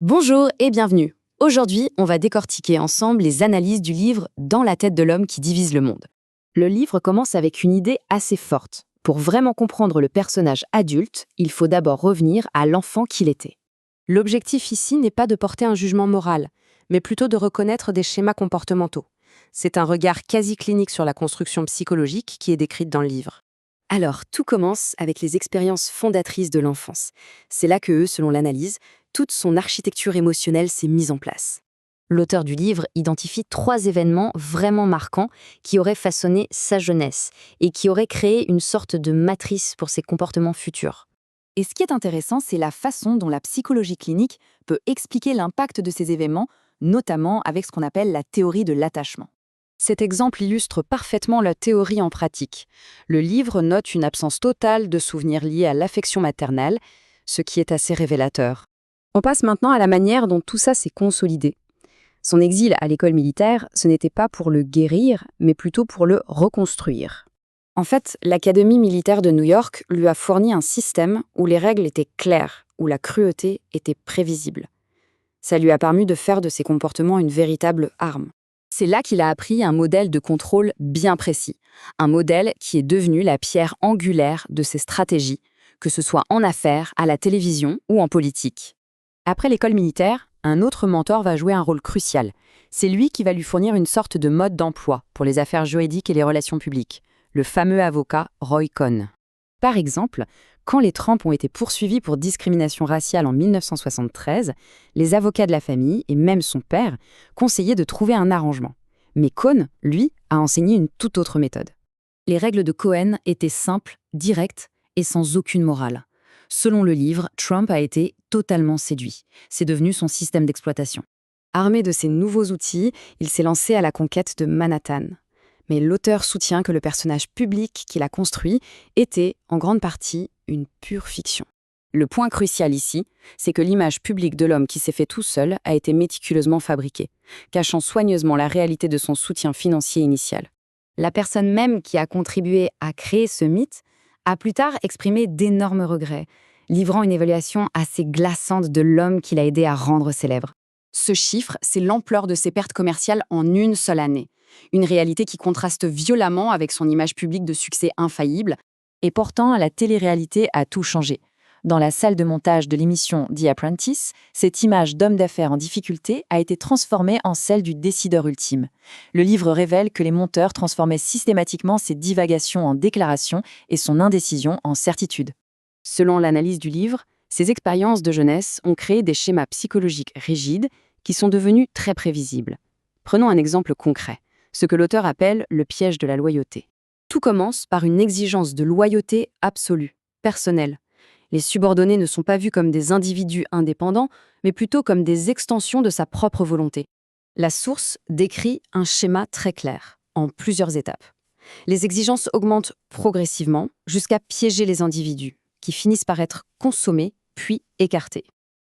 Bonjour et bienvenue. Aujourd'hui, on va décortiquer ensemble les analyses du livre Dans la tête de l'homme qui divise le monde. Le livre commence avec une idée assez forte. Pour vraiment comprendre le personnage adulte, il faut d'abord revenir à l'enfant qu'il était. L'objectif ici n'est pas de porter un jugement moral, mais plutôt de reconnaître des schémas comportementaux. C'est un regard quasi clinique sur la construction psychologique qui est décrite dans le livre. Alors, tout commence avec les expériences fondatrices de l'enfance. C'est là que, selon l'analyse, toute son architecture émotionnelle s'est mise en place. L'auteur du livre identifie 3 événements vraiment marquants qui auraient façonné sa jeunesse et qui auraient créé une sorte de matrice pour ses comportements futurs. Et ce qui est intéressant, c'est la façon dont la psychologie clinique peut expliquer l'impact de ces événements, notamment avec ce qu'on appelle la théorie de l'attachement. Cet exemple illustre parfaitement la théorie en pratique. Le livre note une absence totale de souvenirs liés à l'affection maternelle, ce qui est assez révélateur. On passe maintenant à la manière dont tout ça s'est consolidé. Son exil à l'école militaire, ce n'était pas pour le guérir, mais plutôt pour le reconstruire. En fait, l'Académie militaire de New York lui a fourni un système où les règles étaient claires, où la cruauté était prévisible. Ça lui a permis de faire de ses comportements une véritable arme. C'est là qu'il a appris un modèle de contrôle bien précis, un modèle qui est devenu la pierre angulaire de ses stratégies, que ce soit en affaires, à la télévision ou en politique. Après l'école militaire, un autre mentor va jouer un rôle crucial. C'est lui qui va lui fournir une sorte de mode d'emploi pour les affaires juridiques et les relations publiques, le fameux avocat Roy Cohn. Par exemple, quand les Trump ont été poursuivis pour discrimination raciale en 1973, les avocats de la famille, et même son père, conseillaient de trouver un arrangement. Mais Cohn, lui, a enseigné une toute autre méthode. Les règles de Cohen étaient simples, directes et sans aucune morale. Selon le livre, Trump a été totalement séduit. C'est devenu son système d'exploitation. Armé de ces nouveaux outils, il s'est lancé à la conquête de Manhattan. Mais l'auteur soutient que le personnage public qu'il a construit était, en grande partie, une pure fiction. Le point crucial ici, c'est que l'image publique de l'homme qui s'est fait tout seul a été méticuleusement fabriquée, cachant soigneusement la réalité de son soutien financier initial. La personne même qui a contribué à créer ce mythe a plus tard exprimé d'énormes regrets, livrant une évaluation assez glaçante de l'homme qu'il a aidé à rendre célèbre. Ce chiffre, c'est l'ampleur de ses pertes commerciales en une seule année. Une réalité qui contraste violemment avec son image publique de succès infaillible. Et pourtant, la télé-réalité a tout changé. Dans la salle de montage de l'émission The Apprentice, cette image d'homme d'affaires en difficulté a été transformée en celle du décideur ultime. Le livre révèle que les monteurs transformaient systématiquement ses divagations en déclarations et son indécision en certitude. Selon l'analyse du livre, ces expériences de jeunesse ont créé des schémas psychologiques rigides qui sont devenus très prévisibles. Prenons un exemple concret, ce que l'auteur appelle le piège de la loyauté. Tout commence par une exigence de loyauté absolue, personnelle. Les subordonnés ne sont pas vus comme des individus indépendants, mais plutôt comme des extensions de sa propre volonté. La source décrit un schéma très clair, en plusieurs étapes. Les exigences augmentent progressivement jusqu'à piéger les individus, qui finissent par être consommés puis écartés.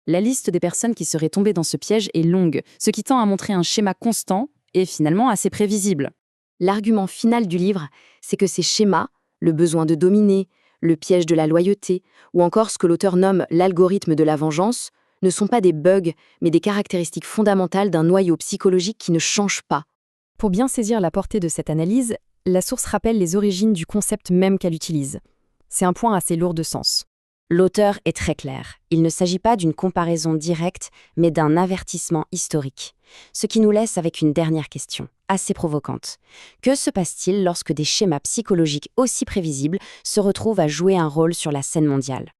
La liste des personnes qui seraient tombées dans ce piège est longue, ce qui tend à montrer un schéma constant et finalement assez prévisible. L'argument final du livre, c'est que ces schémas, le besoin de dominer, le piège de la loyauté, ou encore ce que l'auteur nomme l'algorithme de la vengeance, ne sont pas des bugs, mais des caractéristiques fondamentales d'un noyau psychologique qui ne change pas. Pour bien saisir la portée de cette analyse, la source rappelle les origines du concept même qu'elle utilise. C'est un point assez lourd de sens. L'auteur est très clair. Il ne s'agit pas d'une comparaison directe, mais d'un avertissement historique. Ce qui nous laisse avec une dernière question, assez provocante. Que se passe-t-il lorsque des schémas psychologiques aussi prévisibles se retrouvent à jouer un rôle sur la scène mondiale ?